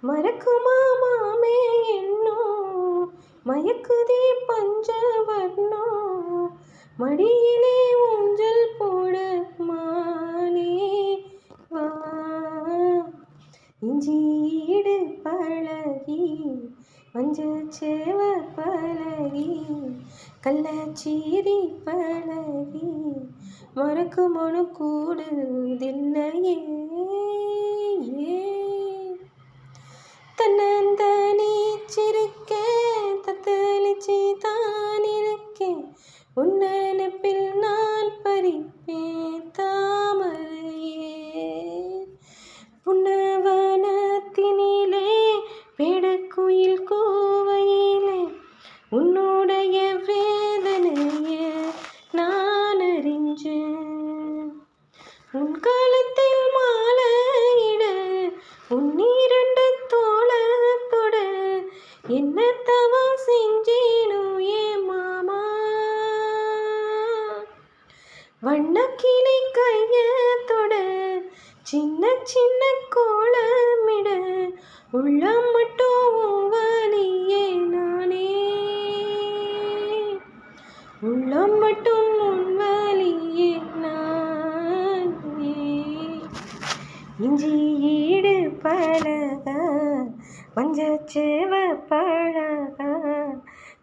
மறக்குமா மாமே என்னோ மயக்குதே பஞ்சவர்ணோ மடியிலே ஊஞ்சல் போட மானே வா இஞ்சியீடு பழகி மஞ்சச்சேவ பழகி கள்ளச்சீரி பழகி மறக்கு மனு கூடுதில்லையே தன்னந்தனிச்சிருக்கேன் தத்தளிச்சு தான் இருக்கேன் உன் நினைப்பில் நான் பறிப்பேன் தாமரையே புன்னவனத்தினிலே பேடக்குயில் கூவையிலே உன்னுடைய வேதனைய நான் அறிஞ்சேன் உன் காலத்தில் மாலையிட உன்னிரண்டு தோளத்தொட என்ன தவம் செஞ்சேனோ ஏ மாமா வண்ணக்கிளி கையத்தொட சின்ன சின்ன கோலமிட உள்ளம் மட்டும் வலியே நானே உள்ளம் மட்டும் உன் வலியே நானே இஞ்சியீடு பழக மஞ்சச்சேவ பழக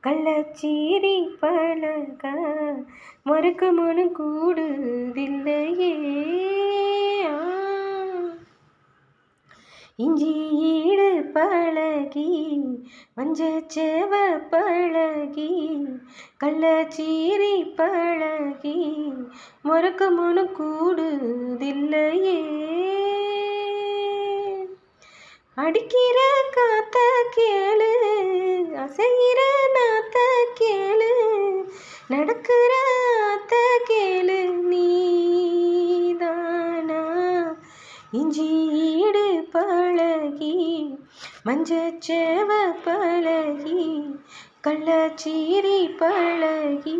கள்ளச்சீரி பழக மறுக்கு மனு கூடுதில்லையே இஞ்சியீடு பழகி மஞ்சச்சேவ பழகி கள்ளச்சீரி பழகி மறுக்கு மனு கூடுதில்லையே அடிக்கிற காத்த கேளு அசைகிற நாத்த கேளு நடக்கிற ஆத்த கேளு நீதானா இஞ்சியீடு பழகி மஞ்சச்சேவ பழகி கள்ளச்சீரி பழகி